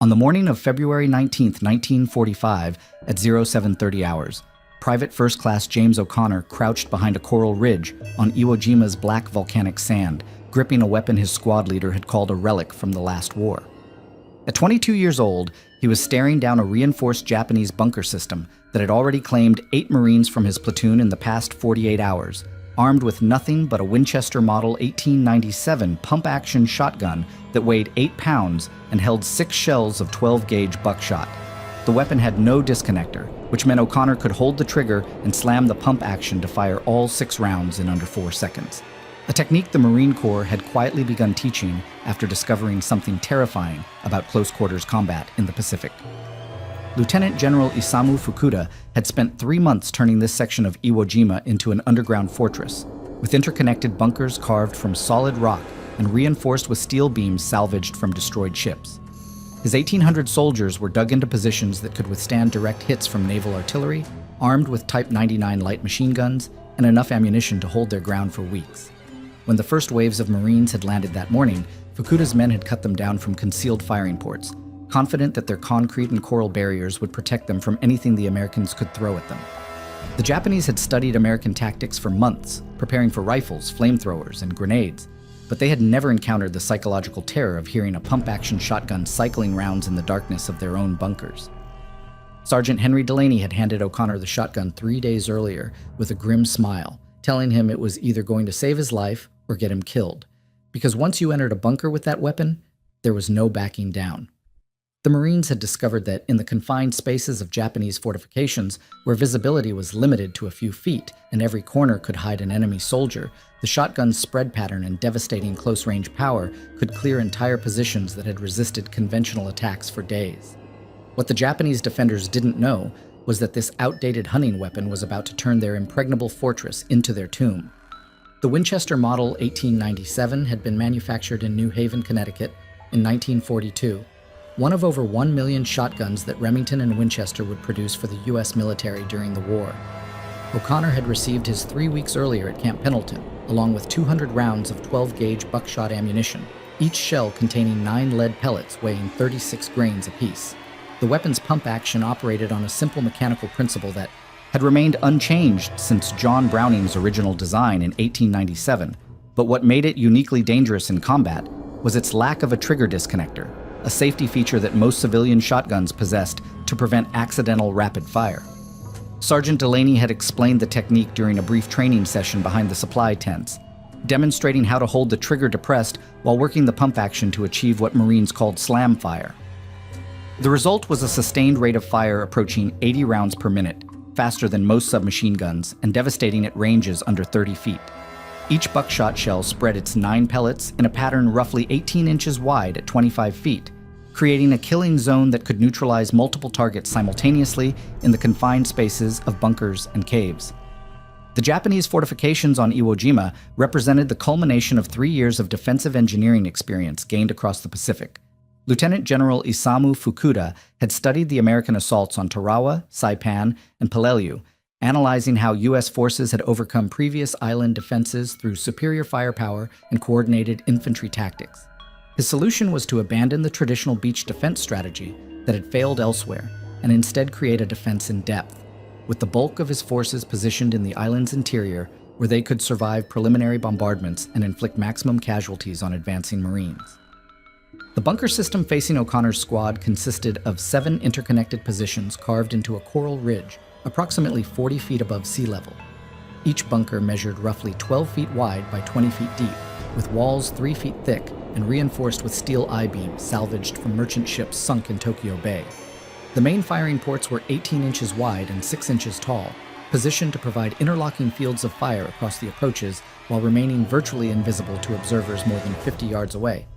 On the morning of February 19, 1945, at 0730 hours, Private First Class James O'Connor crouched behind a coral ridge on Iwo Jima's black volcanic sand, gripping a weapon his squad leader had called a relic from the last war. At 22 years old, he was staring down a reinforced Japanese bunker system that had already claimed 8 Marines from his platoon in the past 48 hours, armed with nothing but a Winchester Model 1897 pump-action shotgun that weighed 8 pounds and held 6 shells of 12-gauge buckshot. The weapon had no disconnector, which meant O'Connor could hold the trigger and slam the pump action to fire all 6 rounds in under 4 seconds. A technique the Marine Corps had quietly begun teaching after discovering something terrifying about close-quarters combat in the Pacific. Lieutenant General Isamu Fukuda had spent 3 months turning this section of Iwo Jima into an underground fortress, with interconnected bunkers carved from solid rock and reinforced with steel beams salvaged from destroyed ships. His 1,800 soldiers were dug into positions that could withstand direct hits from naval artillery, armed with Type 99 light machine guns, and enough ammunition to hold their ground for weeks. When the first waves of Marines had landed that morning, Fukuda's men had cut them down from concealed firing ports, confident that their concrete and coral barriers would protect them from anything the Americans could throw at them. The Japanese had studied American tactics for months, preparing for rifles, flamethrowers, and grenades, but they had never encountered the psychological terror of hearing a pump-action shotgun cycling rounds in the darkness of their own bunkers. Sergeant Henry Delaney had handed O'Connor the shotgun 3 days earlier with a grim smile, telling him it was either going to save his life or get him killed, because once you entered a bunker with that weapon, there was no backing down. The Marines had discovered that in the confined spaces of Japanese fortifications, where visibility was limited to a few feet and every corner could hide an enemy soldier, the shotgun's spread pattern and devastating close-range power could clear entire positions that had resisted conventional attacks for days. What the Japanese defenders didn't know was that this outdated hunting weapon was about to turn their impregnable fortress into their tomb. The Winchester Model 1897 had been manufactured in New Haven, Connecticut in 1942, one of over 1 million shotguns that Remington and Winchester would produce for the U.S. military during the war. O'Connor had received his 3 weeks earlier at Camp Pendleton, along with 200 rounds of 12-gauge buckshot ammunition, each shell containing 9 lead pellets weighing 36 grains apiece. The weapon's pump action operated on a simple mechanical principle that had remained unchanged since John Browning's original design in 1897, but what made it uniquely dangerous in combat was its lack of a trigger disconnector, a safety feature that most civilian shotguns possessed to prevent accidental rapid fire. Sergeant Delaney had explained the technique during a brief training session behind the supply tents, demonstrating how to hold the trigger depressed while working the pump action to achieve what Marines called slam fire. The result was a sustained rate of fire approaching 80 rounds per minute, faster than most submachine guns and devastating at ranges under 30 feet. Each buckshot shell spread its 9 pellets in a pattern roughly 18 inches wide at 25 feet, creating a killing zone that could neutralize multiple targets simultaneously in the confined spaces of bunkers and caves. The Japanese fortifications on Iwo Jima represented the culmination of 3 years of defensive engineering experience gained across the Pacific. Lieutenant General Isamu Fukuda had studied the American assaults on Tarawa, Saipan, and Peleliu, analyzing how U.S. forces had overcome previous island defenses through superior firepower and coordinated infantry tactics. His solution was to abandon the traditional beach defense strategy that had failed elsewhere and instead create a defense in depth, with the bulk of his forces positioned in the island's interior where they could survive preliminary bombardments and inflict maximum casualties on advancing Marines. The bunker system facing O'Connor's squad consisted of 7 interconnected positions carved into a coral ridge approximately 40 feet above sea level. Each bunker measured roughly 12 feet wide by 20 feet deep, with walls 3 feet thick and reinforced with steel I-beams salvaged from merchant ships sunk in Tokyo Bay. The main firing ports were 18 inches wide and 6 inches tall, positioned to provide interlocking fields of fire across the approaches while remaining virtually invisible to observers more than 50 yards away.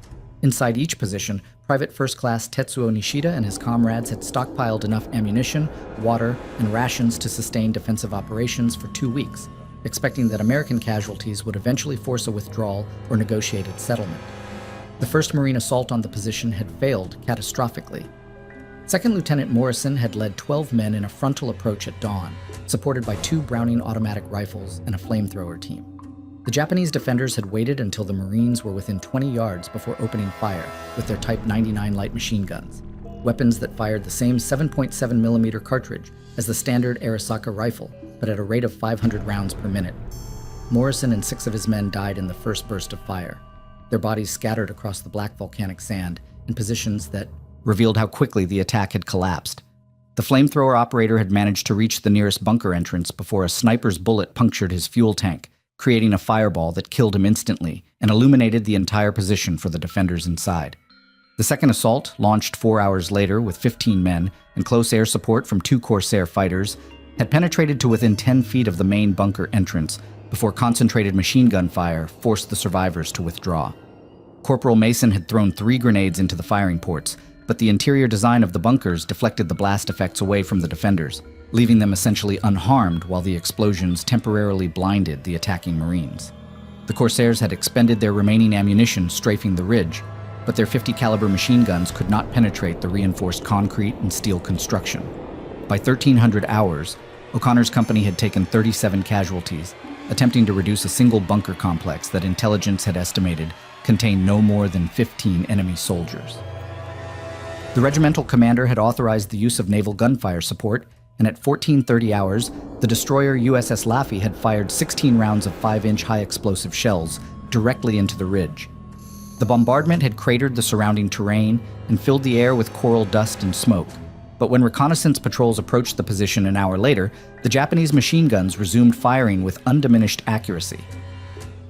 Inside each position, Private First Class Tetsuo Nishida and his comrades had stockpiled enough ammunition, water, and rations to sustain defensive operations for 2 weeks, expecting that American casualties would eventually force a withdrawal or negotiated settlement. The first Marine assault on the position had failed catastrophically. Second Lieutenant Morrison had led 12 men in a frontal approach at dawn, supported by 2 Browning automatic rifles and a flamethrower team. The Japanese defenders had waited until the Marines were within 20 yards before opening fire with their Type 99 light machine guns. weapons that fired the same 7.7mm cartridge as the standard Arisaka rifle, but at a rate of 500 rounds per minute. Morrison and 6 of his men died in the first burst of fire, their bodies scattered across the black volcanic sand in positions that revealed how quickly the attack had collapsed. The flamethrower operator had managed to reach the nearest bunker entrance before a sniper's bullet punctured his fuel tank, creating a fireball that killed him instantly and illuminated the entire position for the defenders inside. The second assault, launched 4 hours later with 15 men and close air support from 2 Corsair fighters, had penetrated to within 10 feet of the main bunker entrance before concentrated machine gun fire forced the survivors to withdraw. Corporal Mason had thrown 3 grenades into the firing ports, but the interior design of the bunkers deflected the blast effects away from the defenders, leaving them essentially unharmed while the explosions temporarily blinded the attacking Marines. The Corsairs had expended their remaining ammunition strafing the ridge, but their 50 caliber machine guns could not penetrate the reinforced concrete and steel construction. By 1300 hours, O'Connor's company had taken 37 casualties, attempting to reduce a single bunker complex that intelligence had estimated contained no more than 15 enemy soldiers. The regimental commander had authorized the use of naval gunfire support, and at 14:30 hours, the destroyer USS Laffey had fired 16 rounds of 5-inch high-explosive shells directly into the ridge. The bombardment had cratered the surrounding terrain and filled the air with coral dust and smoke. But when reconnaissance patrols approached the position an hour later, the Japanese machine guns resumed firing with undiminished accuracy.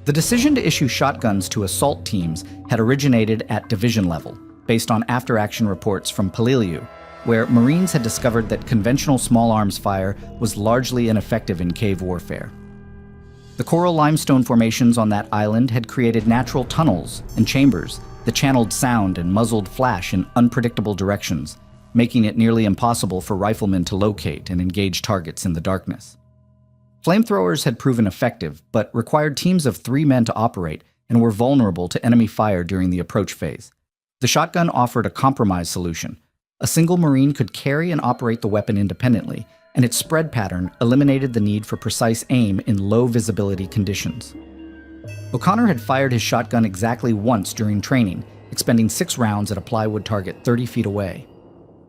The decision to issue shotguns to assault teams had originated at division level, based on after-action reports from Peleliu, where Marines had discovered that conventional small arms fire was largely ineffective in cave warfare. The coral limestone formations on that island had created natural tunnels and chambers that channeled sound and muzzled flash in unpredictable directions, making it nearly impossible for riflemen to locate and engage targets in the darkness. Flamethrowers had proven effective, but required teams of 3 men to operate and were vulnerable to enemy fire during the approach phase. The shotgun offered a compromise solution. A single Marine could carry and operate the weapon independently, and its spread pattern eliminated the need for precise aim in low visibility conditions. O'Connor had fired his shotgun exactly once during training, expending 6 rounds at a plywood target 30 feet away.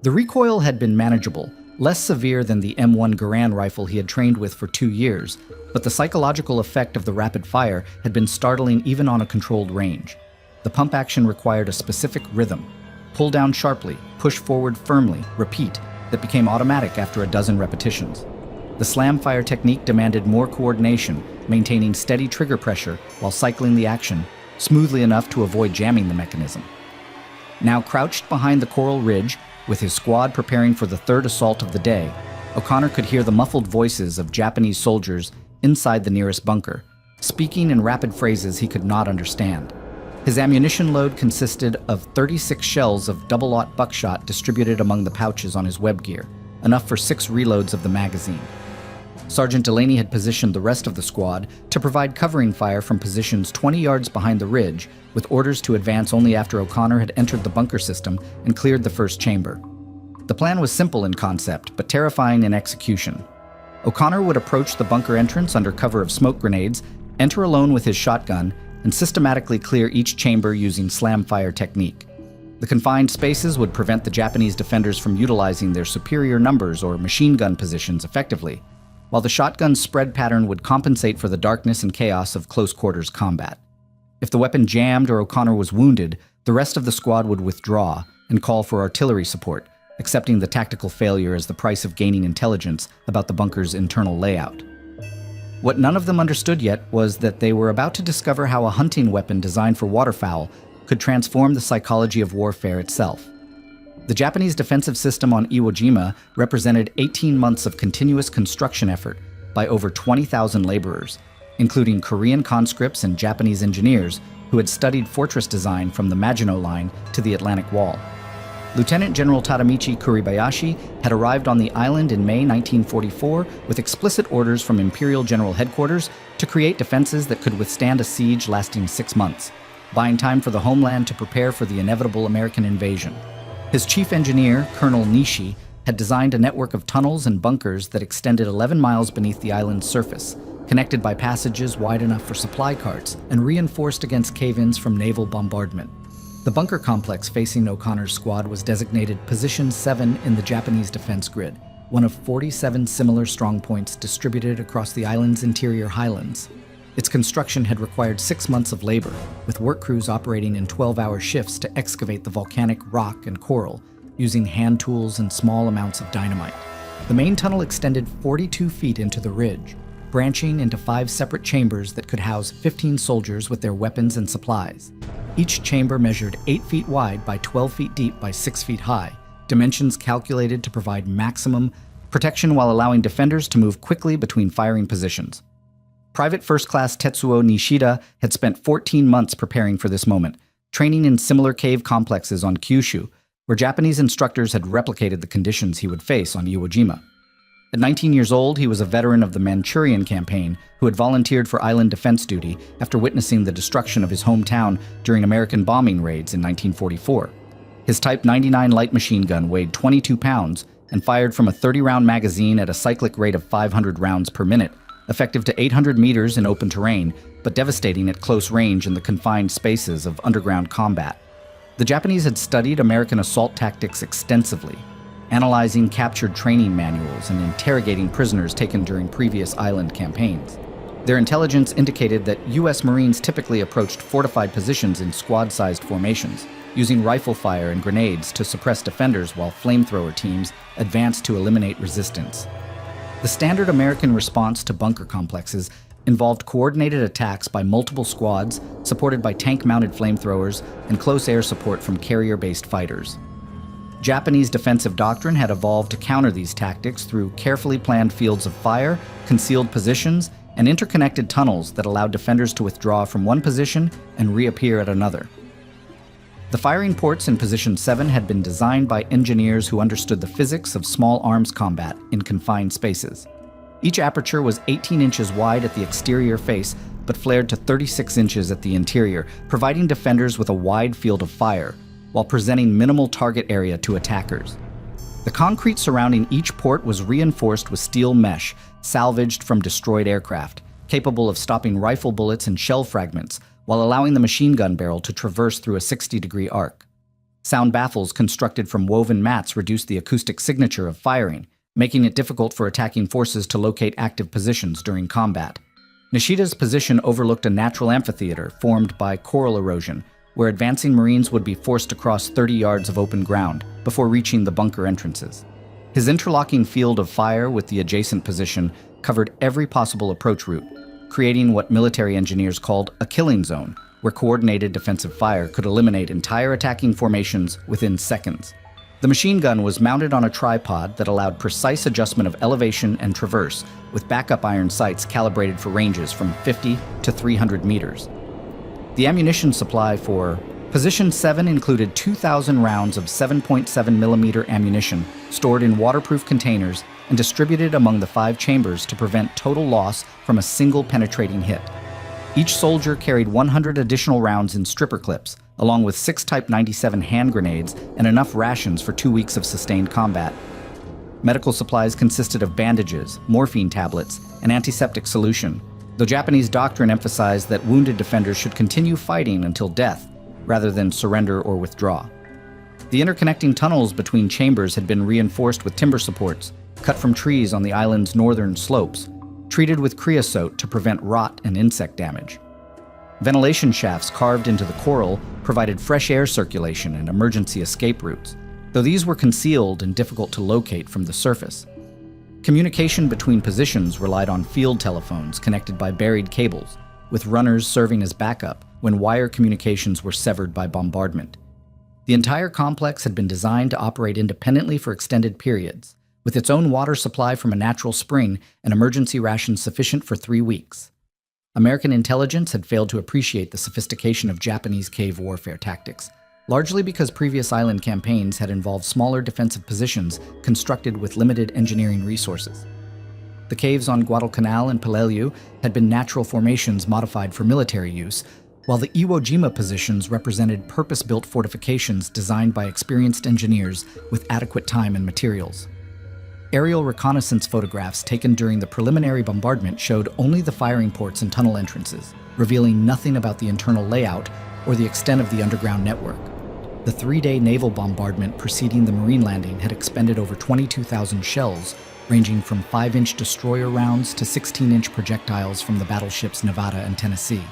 The recoil had been manageable, less severe than the M1 Garand rifle he had trained with for 2 years, but the psychological effect of the rapid fire had been startling even on a controlled range. The pump action required a specific rhythm. Pull down sharply, push forward firmly, repeat, that became automatic after a dozen repetitions. The slam fire technique demanded more coordination, maintaining steady trigger pressure while cycling the action, smoothly enough to avoid jamming the mechanism. Now crouched behind the coral ridge, with his squad preparing for the 3rd assault of the day, O'Connor could hear the muffled voices of Japanese soldiers inside the nearest bunker, speaking in rapid phrases he could not understand. His ammunition load consisted of 36 shells of double-aught buckshot distributed among the pouches on his web gear, enough for 6 reloads of the magazine. Sergeant Delaney had positioned the rest of the squad to provide covering fire from positions 20 yards behind the ridge, with orders to advance only after O'Connor had entered the bunker system and cleared the first chamber. The plan was simple in concept, but terrifying in execution. O'Connor would approach the bunker entrance under cover of smoke grenades, enter alone with his shotgun, and systematically clear each chamber using slam fire technique. The confined spaces would prevent the Japanese defenders from utilizing their superior numbers or machine gun positions effectively, while the shotgun's spread pattern would compensate for the darkness and chaos of close-quarters combat. If the weapon jammed or O'Connor was wounded, the rest of the squad would withdraw and call for artillery support, accepting the tactical failure as the price of gaining intelligence about the bunker's internal layout. What none of them understood yet was that they were about to discover how a hunting weapon designed for waterfowl could transform the psychology of warfare itself. The Japanese defensive system on Iwo Jima represented 18 months of continuous construction effort by over 20,000 laborers, including Korean conscripts and Japanese engineers who had studied fortress design from the Maginot Line to the Atlantic Wall. Lieutenant General Tadamichi Kuribayashi had arrived on the island in May 1944 with explicit orders from Imperial General Headquarters to create defenses that could withstand a siege lasting 6 months, buying time for the homeland to prepare for the inevitable American invasion. His chief engineer, Colonel Nishi, had designed a network of tunnels and bunkers that extended 11 miles beneath the island's surface, connected by passages wide enough for supply carts and reinforced against cave-ins from naval bombardment. The bunker complex facing O'Connor's squad was designated Position 7 in the Japanese defense grid, one of 47 similar strongpoints distributed across the island's interior highlands. Its construction had required 6 months of labor, with work crews operating in 12-hour shifts to excavate the volcanic rock and coral, using hand tools and small amounts of dynamite. The main tunnel extended 42 feet into the ridge, branching into 5 separate chambers that could house 15 soldiers with their weapons and supplies. Each chamber measured 8 feet wide by 12 feet deep by 6 feet high, dimensions calculated to provide maximum protection while allowing defenders to move quickly between firing positions. Private First Class Tetsuo Nishida had spent 14 months preparing for this moment, training in similar cave complexes on Kyushu, where Japanese instructors had replicated the conditions he would face on Iwo Jima. At 19 years old, he was a veteran of the Manchurian campaign who had volunteered for island defense duty after witnessing the destruction of his hometown during American bombing raids in 1944. His Type 99 light machine gun weighed 22 pounds and fired from a 30-round magazine at a cyclic rate of 500 rounds per minute, effective to 800 meters in open terrain, but devastating at close range in the confined spaces of underground combat. The Japanese had studied American assault tactics extensively, analyzing captured training manuals and interrogating prisoners taken during previous island campaigns. Their intelligence indicated that U.S. Marines typically approached fortified positions in squad-sized formations, using rifle fire and grenades to suppress defenders while flamethrower teams advanced to eliminate resistance. The standard American response to bunker complexes involved coordinated attacks by multiple squads, supported by tank-mounted flamethrowers and close air support from carrier-based fighters. Japanese defensive doctrine had evolved to counter these tactics through carefully planned fields of fire, concealed positions, and interconnected tunnels that allowed defenders to withdraw from one position and reappear at another. The firing ports in Position 7 had been designed by engineers who understood the physics of small arms combat in confined spaces. Each aperture was 18 inches wide at the exterior face, but flared to 36 inches at the interior, providing defenders with a wide field of fire, while presenting minimal target area to attackers. The concrete surrounding each port was reinforced with steel mesh, salvaged from destroyed aircraft, capable of stopping rifle bullets and shell fragments, while allowing the machine gun barrel to traverse through a 60-degree arc. Sound baffles constructed from woven mats reduced the acoustic signature of firing, making it difficult for attacking forces to locate active positions during combat. Nishida's position overlooked a natural amphitheater formed by coral erosion, where advancing Marines would be forced to cross 30 yards of open ground before reaching the bunker entrances. His interlocking field of fire with the adjacent position covered every possible approach route, creating what military engineers called a killing zone, where coordinated defensive fire could eliminate entire attacking formations within seconds. The machine gun was mounted on a tripod that allowed precise adjustment of elevation and traverse, with backup iron sights calibrated for ranges from 50 to 300 meters. The ammunition supply for Position 7 included 2,000 rounds of 7.7mm ammunition stored in waterproof containers and distributed among the 5 chambers to prevent total loss from a single penetrating hit. Each soldier carried 100 additional rounds in stripper clips, along with 6 Type 97 hand grenades and enough rations for 2 weeks of sustained combat. Medical supplies consisted of bandages, morphine tablets, and antiseptic solution, though Japanese doctrine emphasized that wounded defenders should continue fighting until death, rather than surrender or withdraw. The interconnecting tunnels between chambers had been reinforced with timber supports, cut from trees on the island's northern slopes, treated with creosote to prevent rot and insect damage. Ventilation shafts carved into the coral provided fresh air circulation and emergency escape routes, though these were concealed and difficult to locate from the surface. Communication between positions relied on field telephones connected by buried cables, with runners serving as backup when wire communications were severed by bombardment. The entire complex had been designed to operate independently for extended periods, with its own water supply from a natural spring and emergency rations sufficient for 3 weeks. American intelligence had failed to appreciate the sophistication of Japanese cave warfare tactics, largely because previous island campaigns had involved smaller defensive positions constructed with limited engineering resources. The caves on Guadalcanal and Peleliu had been natural formations modified for military use, while the Iwo Jima positions represented purpose-built fortifications designed by experienced engineers with adequate time and materials. Aerial reconnaissance photographs taken during the preliminary bombardment showed only the firing ports and tunnel entrances, revealing nothing about the internal layout or the extent of the underground network. The 3-day naval bombardment preceding the Marine landing had expended over 22,000 shells, ranging from 5-inch destroyer rounds to 16-inch projectiles from the battleships Nevada and Tennessee.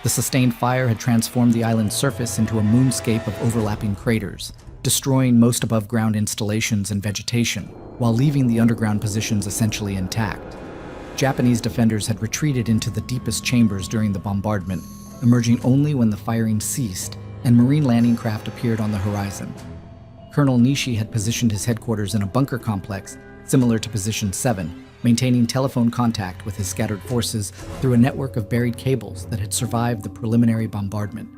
The sustained fire had transformed the island's surface into a moonscape of overlapping craters, destroying most above-ground installations and vegetation, while leaving the underground positions essentially intact. Japanese defenders had retreated into the deepest chambers during the bombardment, emerging only when the firing ceased and Marine landing craft appeared on the horizon. Colonel Nishi had positioned his headquarters in a bunker complex similar to Position 7, maintaining telephone contact with his scattered forces through a network of buried cables that had survived the preliminary bombardment.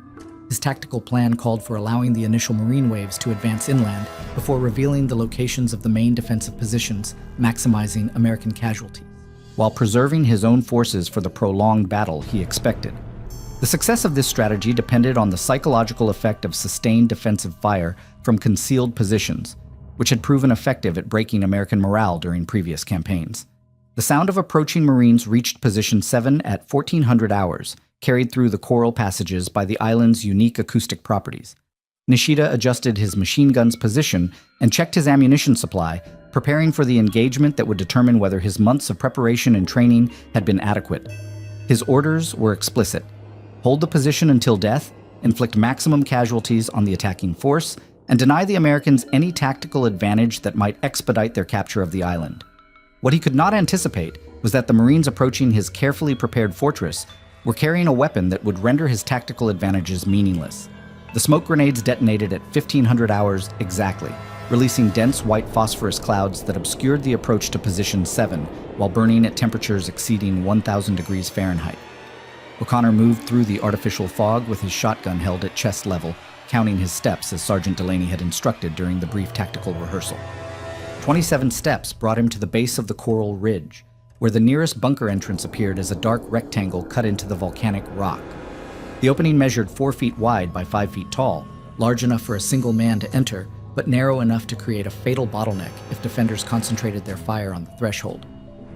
His tactical plan called for allowing the initial Marine waves to advance inland before revealing the locations of the main defensive positions, maximizing American casualties, while preserving his own forces for the prolonged battle he expected. The success of this strategy depended on the psychological effect of sustained defensive fire from concealed positions, which had proven effective at breaking American morale during previous campaigns. The sound of approaching Marines reached Position 7 at 1400 hours, carried through the coral passages by the island's unique acoustic properties. Nishida adjusted his machine gun's position and checked his ammunition supply, preparing for the engagement that would determine whether his months of preparation and training had been adequate. His orders were explicit: hold the position until death, inflict maximum casualties on the attacking force, and deny the Americans any tactical advantage that might expedite their capture of the island. What he could not anticipate was that the Marines approaching his carefully prepared fortress were carrying a weapon that would render his tactical advantages meaningless. The smoke grenades detonated at 1500 hours exactly, releasing dense white phosphorus clouds that obscured the approach to Position 7 while burning at temperatures exceeding 1000 degrees Fahrenheit. O'Connor moved through the artificial fog with his shotgun held at chest level, counting his steps as Sergeant Delaney had instructed during the brief tactical rehearsal. 27 steps brought him to the base of the coral ridge, where the nearest bunker entrance appeared as a dark rectangle cut into the volcanic rock. The opening measured 4 feet wide by 5 feet tall, large enough for a single man to enter, but narrow enough to create a fatal bottleneck if defenders concentrated their fire on the threshold.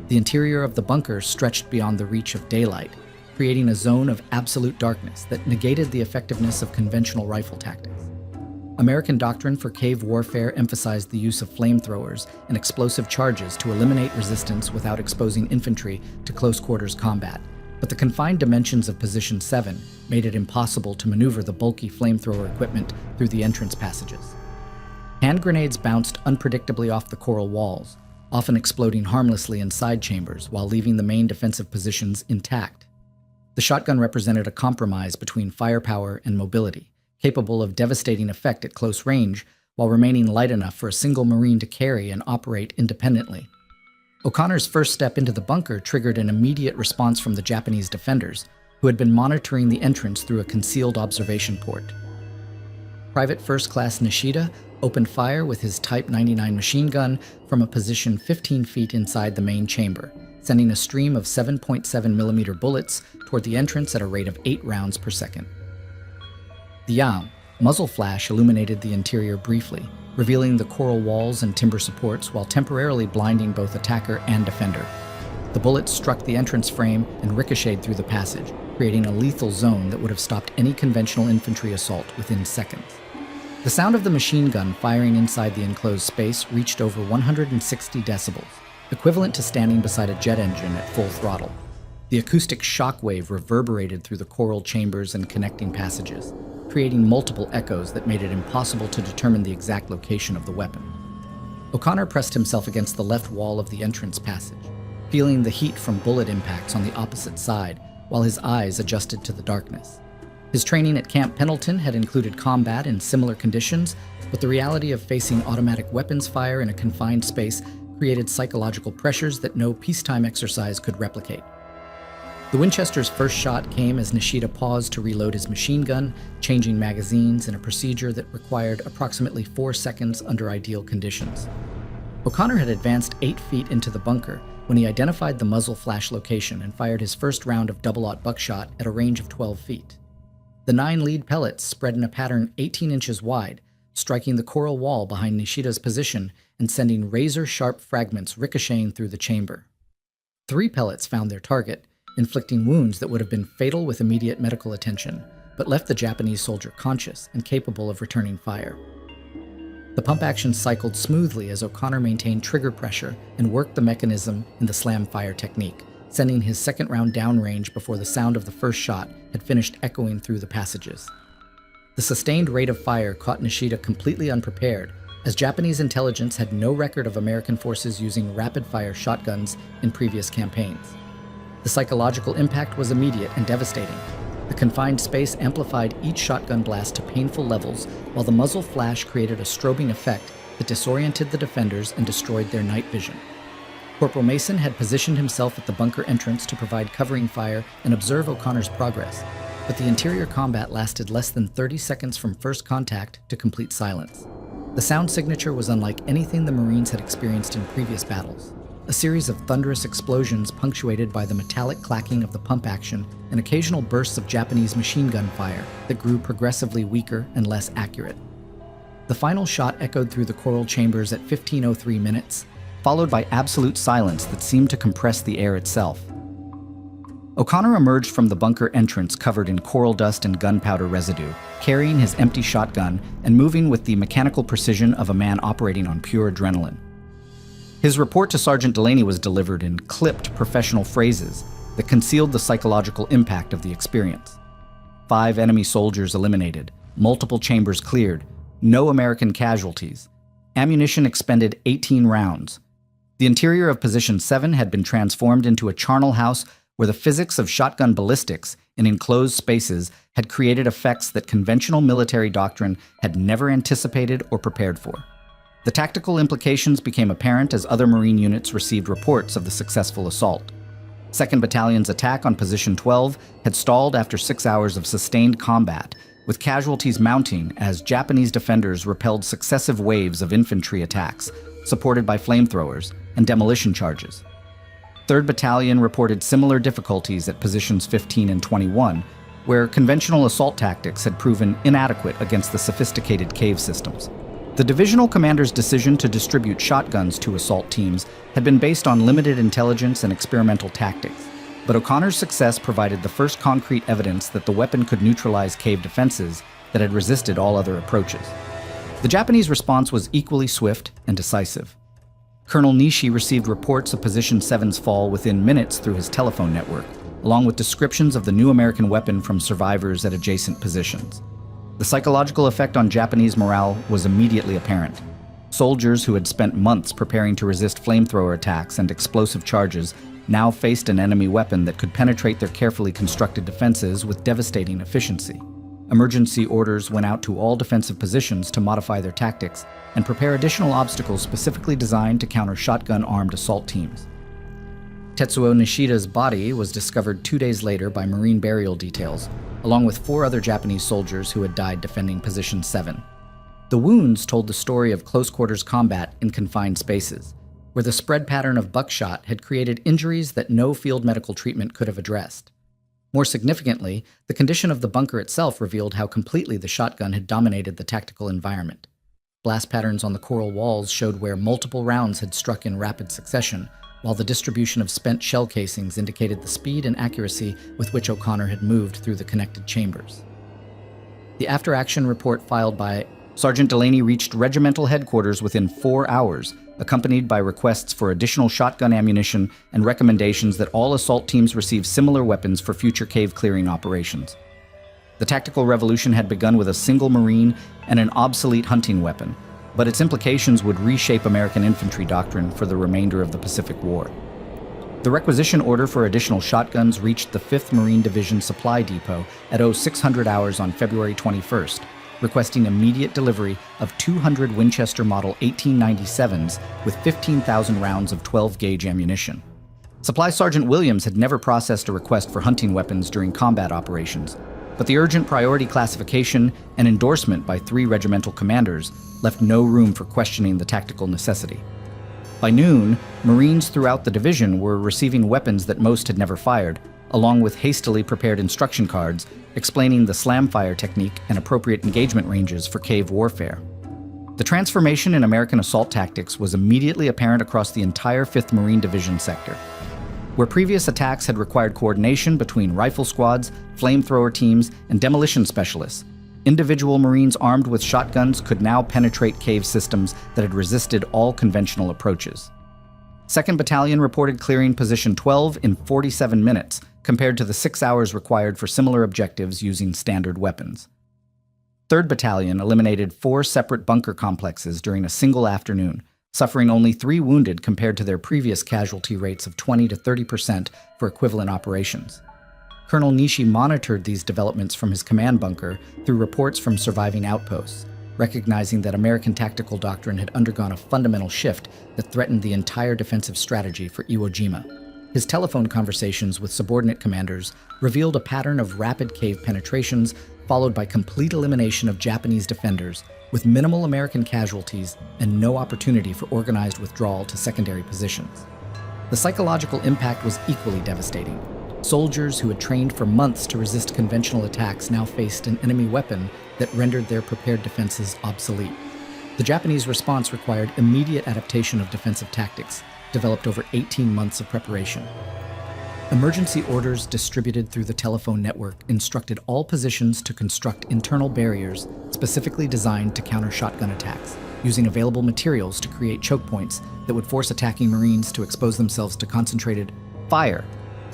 The interior of the bunker stretched beyond the reach of daylight, creating a zone of absolute darkness that negated the effectiveness of conventional rifle tactics. American doctrine for cave warfare emphasized the use of flamethrowers and explosive charges to eliminate resistance without exposing infantry to close-quarters combat, but the confined dimensions of Position 7 made it impossible to maneuver the bulky flamethrower equipment through the entrance passages. Hand grenades bounced unpredictably off the coral walls, often exploding harmlessly in side chambers while leaving the main defensive positions intact. The shotgun represented a compromise between firepower and mobility, capable of devastating effect at close range while remaining light enough for a single Marine to carry and operate independently. O'Connor's first step into the bunker triggered an immediate response from the Japanese defenders, who had been monitoring the entrance through a concealed observation port. Private First Class Nishida opened fire with his Type 99 machine gun from a position 15 feet inside the main chamber, sending a stream of 7.7mm bullets toward the entrance at a rate of 8 rounds per second. The Yam muzzle flash illuminated the interior briefly, revealing the coral walls and timber supports while temporarily blinding both attacker and defender. The bullets struck the entrance frame and ricocheted through the passage, creating a lethal zone that would have stopped any conventional infantry assault within seconds. The sound of the machine gun firing inside the enclosed space reached over 160 decibels, equivalent to standing beside a jet engine at full throttle. The acoustic shockwave reverberated through the coral chambers and connecting passages, creating multiple echoes that made it impossible to determine the exact location of the weapon. O'Connor pressed himself against the left wall of the entrance passage, feeling the heat from bullet impacts on the opposite side while his eyes adjusted to the darkness. His training at Camp Pendleton had included combat in similar conditions, but the reality of facing automatic weapons fire in a confined space created psychological pressures that no peacetime exercise could replicate. The Winchester's first shot came as Nishida paused to reload his machine gun, changing magazines in a procedure that required approximately 4 seconds under ideal conditions. O'Connor had advanced 8 feet into the bunker when he identified the muzzle flash location and fired his first round of double-aught buckshot at a range of 12 feet. The 9 lead pellets spread in a pattern 18 inches wide, striking the coral wall behind Nishida's position and sending razor-sharp fragments ricocheting through the chamber. 3 pellets found their target, inflicting wounds that would have been fatal with immediate medical attention, but left the Japanese soldier conscious and capable of returning fire. The pump action cycled smoothly as O'Connor maintained trigger pressure and worked the mechanism in the slam fire technique, sending his second round downrange before the sound of the first shot had finished echoing through the passages. The sustained rate of fire caught Nishida completely unprepared, as Japanese intelligence had no record of American forces using rapid-fire shotguns in previous campaigns. The psychological impact was immediate and devastating. The confined space amplified each shotgun blast to painful levels, while the muzzle flash created a strobing effect that disoriented the defenders and destroyed their night vision. Corporal Mason had positioned himself at the bunker entrance to provide covering fire and observe O'Connor's progress, but the interior combat lasted less than 30 seconds from first contact to complete silence. The sound signature was unlike anything the Marines had experienced in previous battles. A series of thunderous explosions punctuated by the metallic clacking of the pump action and occasional bursts of Japanese machine gun fire that grew progressively weaker and less accurate. The final shot echoed through the coral chambers at 15:03 minutes, followed by absolute silence that seemed to compress the air itself. O'Connor emerged from the bunker entrance covered in coral dust and gunpowder residue, carrying his empty shotgun and moving with the mechanical precision of a man operating on pure adrenaline. His report to Sergeant Delaney was delivered in clipped professional phrases that concealed the psychological impact of the experience. 5 enemy soldiers eliminated, multiple chambers cleared, no American casualties, ammunition expended 18 rounds. The interior of Position 7 had been transformed into a charnel house where the physics of shotgun ballistics in enclosed spaces had created effects that conventional military doctrine had never anticipated or prepared for. The tactical implications became apparent as other Marine units received reports of the successful assault. 2nd Battalion's attack on Position 12 had stalled after 6 hours of sustained combat, with casualties mounting as Japanese defenders repelled successive waves of infantry attacks, supported by flamethrowers and demolition charges. 3rd Battalion reported similar difficulties at Positions 15 and 21, where conventional assault tactics had proven inadequate against the sophisticated cave systems. The divisional commander's decision to distribute shotguns to assault teams had been based on limited intelligence and experimental tactics, but O'Connor's success provided the first concrete evidence that the weapon could neutralize cave defenses that had resisted all other approaches. The Japanese response was equally swift and decisive. Colonel Nishi received reports of Position 7's fall within minutes through his telephone network, along with descriptions of the new American weapon from survivors at adjacent positions. The psychological effect on Japanese morale was immediately apparent. Soldiers who had spent months preparing to resist flamethrower attacks and explosive charges now faced an enemy weapon that could penetrate their carefully constructed defenses with devastating efficiency. Emergency orders went out to all defensive positions to modify their tactics and prepare additional obstacles specifically designed to counter shotgun-armed assault teams. Tetsuo Nishida's body was discovered 2 days later by Marine burial details, along with 4 other Japanese soldiers who had died defending Position 7. The wounds told the story of close-quarters combat in confined spaces, where the spread pattern of buckshot had created injuries that no field medical treatment could have addressed. More significantly, the condition of the bunker itself revealed how completely the shotgun had dominated the tactical environment. Blast patterns on the coral walls showed where multiple rounds had struck in rapid succession, while the distribution of spent shell casings indicated the speed and accuracy with which O'Connor had moved through the connected chambers. The after-action report filed by Sergeant Delaney reached regimental headquarters within 4 hours, accompanied by requests for additional shotgun ammunition and recommendations that all assault teams receive similar weapons for future cave-clearing operations. The tactical revolution had begun with a single Marine and an obsolete hunting weapon, but its implications would reshape American infantry doctrine for the remainder of the Pacific War. The requisition order for additional shotguns reached the 5th Marine Division Supply Depot at 0600 hours on February 21st, requesting immediate delivery of 200 Winchester Model 1897s with 15,000 rounds of 12-gauge ammunition. Supply Sergeant Williams had never processed a request for hunting weapons during combat operations, but the urgent priority classification and endorsement by 3 regimental commanders left no room for questioning the tactical necessity. By noon, Marines throughout the division were receiving weapons that most had never fired, along with hastily prepared instruction cards explaining the slam fire technique and appropriate engagement ranges for cave warfare. The transformation in American assault tactics was immediately apparent across the entire 5th Marine Division sector. Where previous attacks had required coordination between rifle squads, flamethrower teams, and demolition specialists, individual Marines armed with shotguns could now penetrate cave systems that had resisted all conventional approaches. 2nd Battalion reported clearing Position 12 in 47 minutes, compared to the 6 hours required for similar objectives using standard weapons. 3rd Battalion eliminated 4 separate bunker complexes during a single afternoon, suffering only 3 wounded compared to their previous casualty rates of 20 to 30% for equivalent operations. Colonel Nishi monitored these developments from his command bunker through reports from surviving outposts, recognizing that American tactical doctrine had undergone a fundamental shift that threatened the entire defensive strategy for Iwo Jima. His telephone conversations with subordinate commanders revealed a pattern of rapid cave penetrations followed by complete elimination of Japanese defenders, with minimal American casualties and no opportunity for organized withdrawal to secondary positions. The psychological impact was equally devastating. Soldiers who had trained for months to resist conventional attacks now faced an enemy weapon that rendered their prepared defenses obsolete. The Japanese response required immediate adaptation of defensive tactics, developed over 18 months of preparation. Emergency orders distributed through the telephone network instructed all positions to construct internal barriers specifically designed to counter shotgun attacks, using available materials to create choke points that would force attacking Marines to expose themselves to concentrated fire.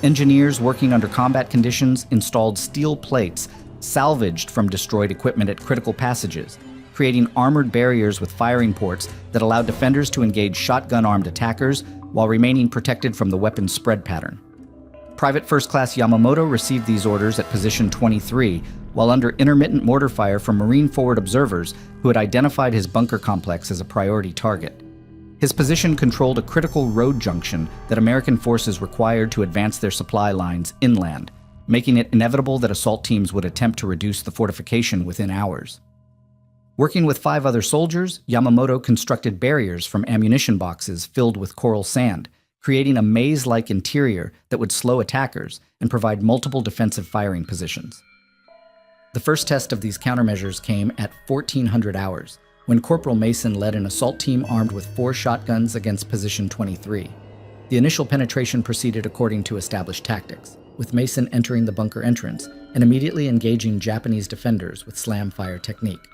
Engineers working under combat conditions installed steel plates salvaged from destroyed equipment at critical passages, creating armored barriers with firing ports that allowed defenders to engage shotgun-armed attackers while remaining protected from the weapon's spread pattern. Private First Class Yamamoto received these orders at Position 23, while under intermittent mortar fire from Marine forward observers who had identified his bunker complex as a priority target. His position controlled a critical road junction that American forces required to advance their supply lines inland, making it inevitable that assault teams would attempt to reduce the fortification within hours. Working with 5 other soldiers, Yamamoto constructed barriers from ammunition boxes filled with coral sand, creating a maze-like interior that would slow attackers and provide multiple defensive firing positions. The first test of these countermeasures came at 1400 hours, when Corporal Mason led an assault team armed with 4 shotguns against Position 23. The initial penetration proceeded according to established tactics, with Mason entering the bunker entrance and immediately engaging Japanese defenders with slam fire technique.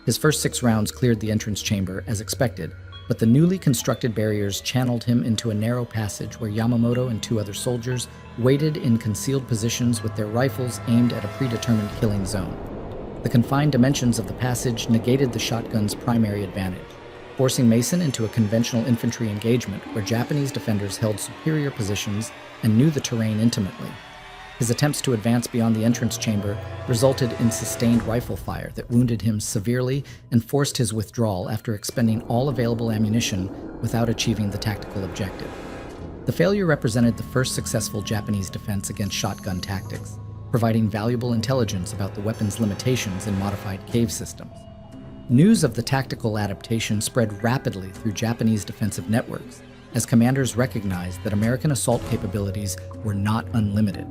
His first 6 rounds cleared the entrance chamber as expected, but the newly constructed barriers channeled him into a narrow passage where Yamamoto and 2 other soldiers waited in concealed positions with their rifles aimed at a predetermined killing zone. The confined dimensions of the passage negated the shotgun's primary advantage, forcing Mason into a conventional infantry engagement where Japanese defenders held superior positions and knew the terrain intimately. His attempts to advance beyond the entrance chamber resulted in sustained rifle fire that wounded him severely and forced his withdrawal after expending all available ammunition without achieving the tactical objective. The failure represented the first successful Japanese defense against shotgun tactics, providing valuable intelligence about the weapon's limitations in modified cave systems. News of the tactical adaptation spread rapidly through Japanese defensive networks, as commanders recognized that American assault capabilities were not unlimited.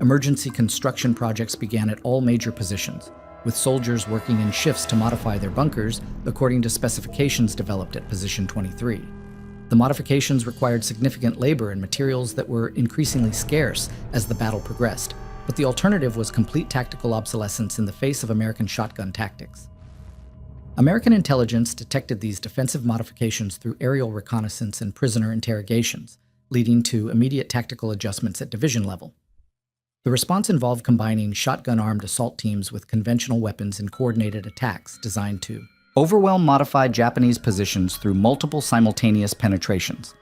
Emergency construction projects began at all major positions, with soldiers working in shifts to modify their bunkers according to specifications developed at Position 23. The modifications required significant labor and materials that were increasingly scarce as the battle progressed, but the alternative was complete tactical obsolescence in the face of American shotgun tactics. American intelligence detected these defensive modifications through aerial reconnaissance and prisoner interrogations, leading to immediate tactical adjustments at division level. The response involved combining shotgun-armed assault teams with conventional weapons in coordinated attacks designed to overwhelm modified Japanese positions through multiple simultaneous penetrations.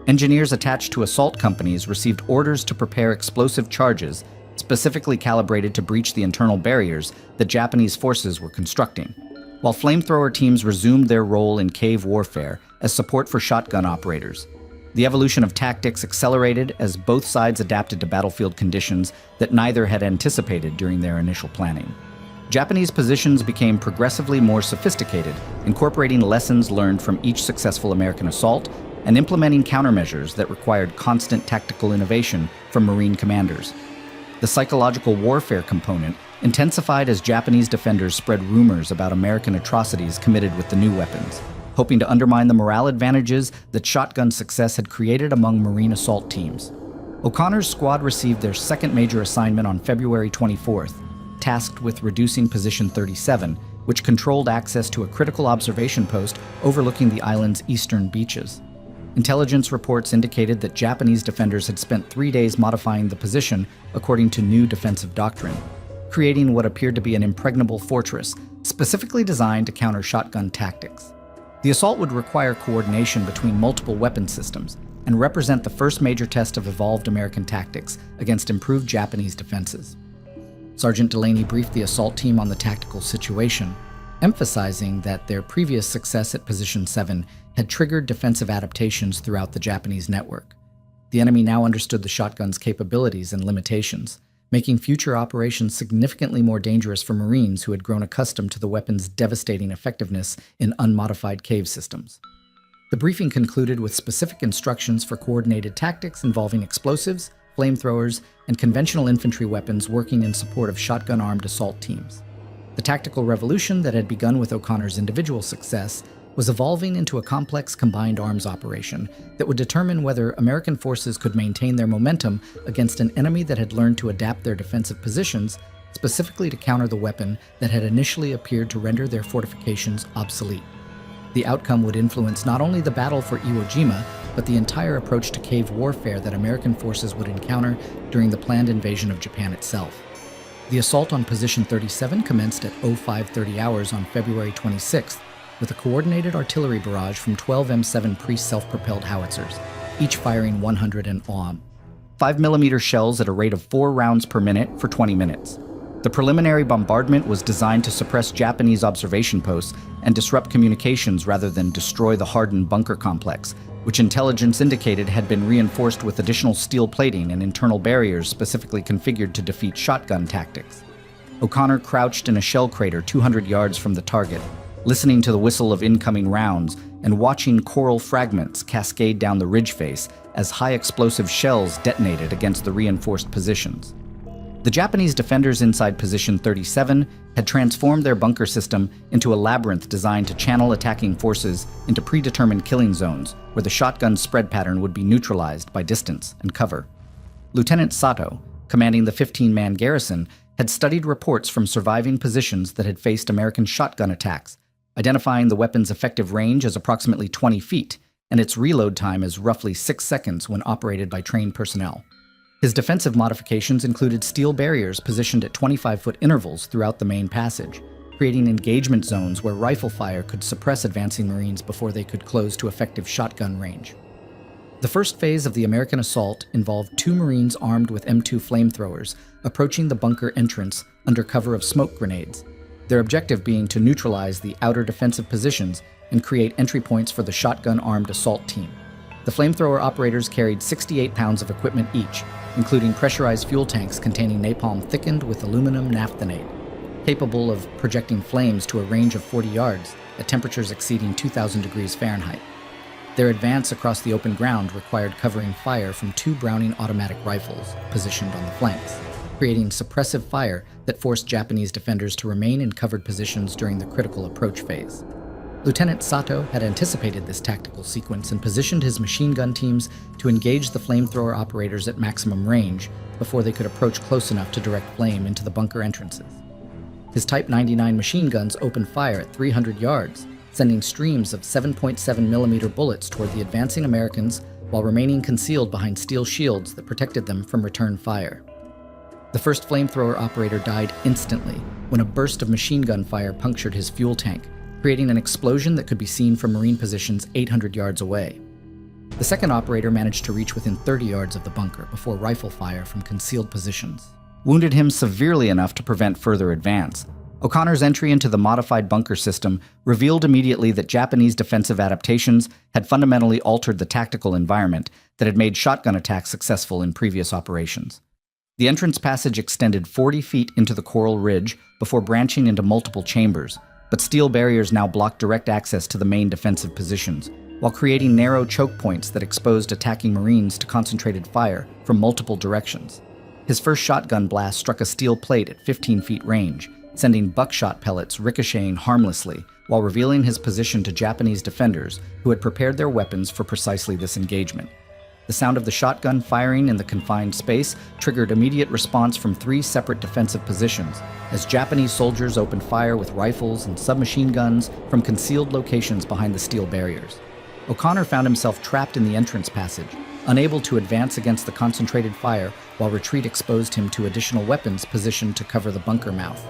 Engineers attached to assault companies received orders to prepare explosive charges specifically calibrated to breach the internal barriers that Japanese forces were constructing, while flamethrower teams resumed their role in cave warfare as support for shotgun operators. The evolution of tactics accelerated as both sides adapted to battlefield conditions that neither had anticipated during their initial planning. Japanese positions became progressively more sophisticated, incorporating lessons learned from each successful American assault and implementing countermeasures that required constant tactical innovation from Marine commanders. The psychological warfare component intensified as Japanese defenders spread rumors about American atrocities committed with the new weapons, hoping to undermine the morale advantages that shotgun success had created among Marine assault teams. O'Connor's squad received their second major assignment on February 24th, tasked with reducing Position 37, which controlled access to a critical observation post overlooking the island's eastern beaches. Intelligence reports indicated that Japanese defenders had spent 3 days modifying the position according to new defensive doctrine, creating what appeared to be an impregnable fortress specifically designed to counter shotgun tactics. The assault would require coordination between multiple weapon systems and represent the first major test of evolved American tactics against improved Japanese defenses. Sergeant Delaney briefed the assault team on the tactical situation, emphasizing that their previous success at Position 7 had triggered defensive adaptations throughout the Japanese network. The enemy now understood the shotgun's capabilities and limitations, making future operations significantly more dangerous for Marines who had grown accustomed to the weapon's devastating effectiveness in unmodified cave systems. The briefing concluded with specific instructions for coordinated tactics involving explosives, flamethrowers, and conventional infantry weapons working in support of shotgun-armed assault teams. The tactical revolution that had begun with O'Connor's individual success was evolving into a complex combined arms operation that would determine whether American forces could maintain their momentum against an enemy that had learned to adapt their defensive positions, specifically to counter the weapon that had initially appeared to render their fortifications obsolete. The outcome would influence not only the battle for Iwo Jima, but the entire approach to cave warfare that American forces would encounter during the planned invasion of Japan itself. The assault on Position 37 commenced at 0530 hours on February 26th, with a coordinated artillery barrage from 12 M7 Priest self-propelled howitzers, each firing 100 AUM. 5mm shells at a rate of 4 rounds per minute for 20 minutes. The preliminary bombardment was designed to suppress Japanese observation posts and disrupt communications rather than destroy the hardened bunker complex, which intelligence indicated had been reinforced with additional steel plating and internal barriers specifically configured to defeat shotgun tactics. O'Connor crouched in a shell crater 200 yards from the target, listening to the whistle of incoming rounds and watching coral fragments cascade down the ridge face as high-explosive shells detonated against the reinforced positions. The Japanese defenders inside Position 37 had transformed their bunker system into a labyrinth designed to channel attacking forces into predetermined killing zones where the shotgun spread pattern would be neutralized by distance and cover. Lieutenant Sato, commanding the 15-man garrison, had studied reports from surviving positions that had faced American shotgun attacks, identifying the weapon's effective range as approximately 20 feet and its reload time as roughly 6 seconds when operated by trained personnel. His defensive modifications included steel barriers positioned at 25-foot intervals throughout the main passage, creating engagement zones where rifle fire could suppress advancing Marines before they could close to effective shotgun range. The first phase of the American assault involved 2 Marines armed with M2 flamethrowers approaching the bunker entrance under cover of smoke grenades, their objective being to neutralize the outer defensive positions and create entry points for the shotgun-armed assault team. The flamethrower operators carried 68 pounds of equipment each, including pressurized fuel tanks containing napalm thickened with aluminum naphthenate, capable of projecting flames to a range of 40 yards at temperatures exceeding 2,000 degrees Fahrenheit. Their advance across the open ground required covering fire from 2 Browning automatic rifles positioned on the flanks, creating suppressive fire that forced Japanese defenders to remain in covered positions during the critical approach phase. Lieutenant Sato had anticipated this tactical sequence and positioned his machine gun teams to engage the flamethrower operators at maximum range before they could approach close enough to direct flame into the bunker entrances. His Type 99 machine guns opened fire at 300 yards, sending streams of 7.7mm bullets toward the advancing Americans while remaining concealed behind steel shields that protected them from return fire. The first flamethrower operator died instantly when a burst of machine gun fire punctured his fuel tank, creating an explosion that could be seen from Marine positions 800 yards away. The second operator managed to reach within 30 yards of the bunker before rifle fire from concealed positions wounded him severely enough to prevent further advance. O'Connor's entry into the modified bunker system revealed immediately that Japanese defensive adaptations had fundamentally altered the tactical environment that had made shotgun attacks successful in previous operations. The entrance passage extended 40 feet into the coral ridge before branching into multiple chambers, but steel barriers now blocked direct access to the main defensive positions, while creating narrow choke points that exposed attacking Marines to concentrated fire from multiple directions. His first shotgun blast struck a steel plate at 15 feet range, sending buckshot pellets ricocheting harmlessly while revealing his position to Japanese defenders who had prepared their weapons for precisely this engagement. The sound of the shotgun firing in the confined space triggered immediate response from 3 separate defensive positions, as Japanese soldiers opened fire with rifles and submachine guns from concealed locations behind the steel barriers. O'Connor found himself trapped in the entrance passage, unable to advance against the concentrated fire, while retreat exposed him to additional weapons positioned to cover the bunker mouth.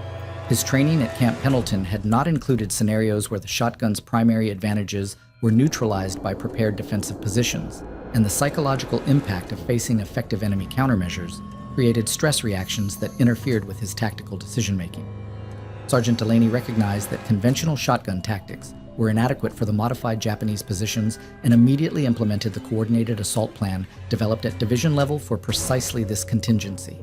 His training at Camp Pendleton had not included scenarios where the shotgun's primary advantages were neutralized by prepared defensive positions, and the psychological impact of facing effective enemy countermeasures created stress reactions that interfered with his tactical decision-making. Sergeant Delaney recognized that conventional shotgun tactics were inadequate for the modified Japanese positions and immediately implemented the coordinated assault plan developed at division level for precisely this contingency.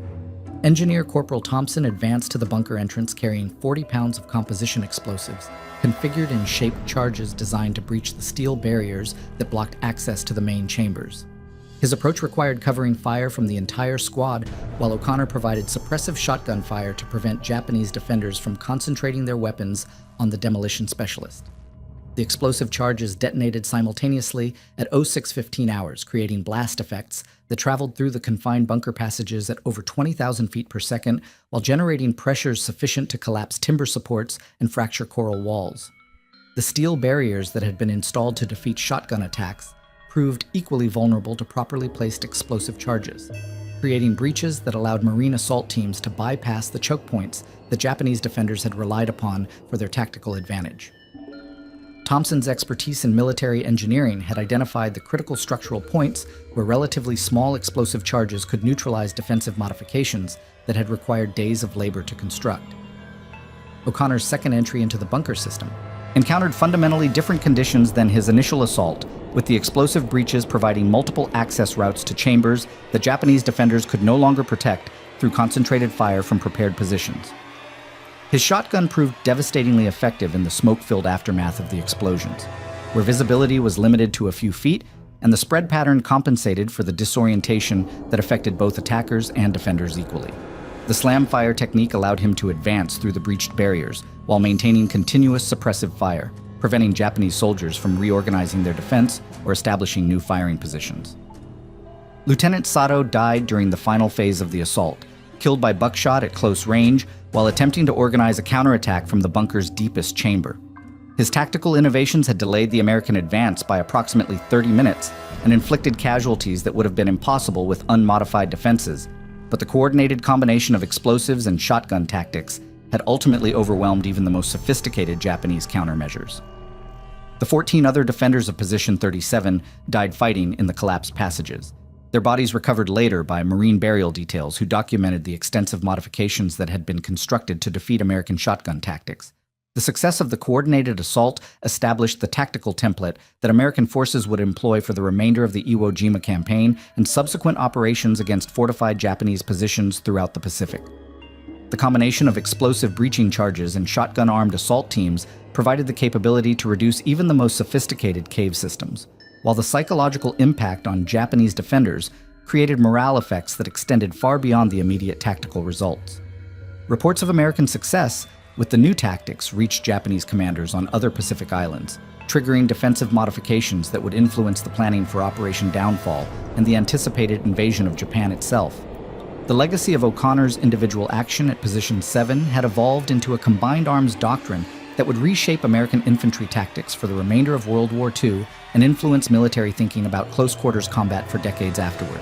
Engineer Corporal Thompson advanced to the bunker entrance carrying 40 pounds of composition explosives, configured in shaped charges designed to breach the steel barriers that blocked access to the main chambers. His approach required covering fire from the entire squad, while O'Connor provided suppressive shotgun fire to prevent Japanese defenders from concentrating their weapons on the demolition specialist. The explosive charges detonated simultaneously at 06:15 hours, creating blast effects that traveled through the confined bunker passages at over 20,000 feet per second, while generating pressures sufficient to collapse timber supports and fracture coral walls. The steel barriers that had been installed to defeat shotgun attacks proved equally vulnerable to properly placed explosive charges, creating breaches that allowed Marine assault teams to bypass the choke points the Japanese defenders had relied upon for their tactical advantage. Thompson's expertise in military engineering had identified the critical structural points where relatively small explosive charges could neutralize defensive modifications that had required days of labor to construct. O'Connor's second entry into the bunker system encountered fundamentally different conditions than his initial assault, with the explosive breaches providing multiple access routes to chambers that Japanese defenders could no longer protect through concentrated fire from prepared positions. His shotgun proved devastatingly effective in the smoke-filled aftermath of the explosions, where visibility was limited to a few feet and the spread pattern compensated for the disorientation that affected both attackers and defenders equally. The slam fire technique allowed him to advance through the breached barriers while maintaining continuous suppressive fire, preventing Japanese soldiers from reorganizing their defense or establishing new firing positions. Lieutenant Sato died during the final phase of the assault, killed by buckshot at close range while attempting to organize a counterattack from the bunker's deepest chamber. His tactical innovations had delayed the American advance by approximately 30 minutes and inflicted casualties that would have been impossible with unmodified defenses, but the coordinated combination of explosives and shotgun tactics had ultimately overwhelmed even the most sophisticated Japanese countermeasures. The 14 other defenders of Position 37 died fighting in the collapsed passages. Their bodies recovered later by Marine burial details who documented the extensive modifications that had been constructed to defeat American shotgun tactics. The success of the coordinated assault established the tactical template that American forces would employ for the remainder of the Iwo Jima campaign and subsequent operations against fortified Japanese positions throughout the Pacific. The combination of explosive breaching charges and shotgun-armed assault teams provided the capability to reduce even the most sophisticated cave systems, while the psychological impact on Japanese defenders created morale effects that extended far beyond the immediate tactical results. Reports of American success with the new tactics reached Japanese commanders on other Pacific islands, triggering defensive modifications that would influence the planning for Operation Downfall and the anticipated invasion of Japan itself. The legacy of O'Connor's individual action at Position 7 had evolved into a combined arms doctrine that would reshape American infantry tactics for the remainder of World War II and influence military thinking about close-quarters combat for decades afterward.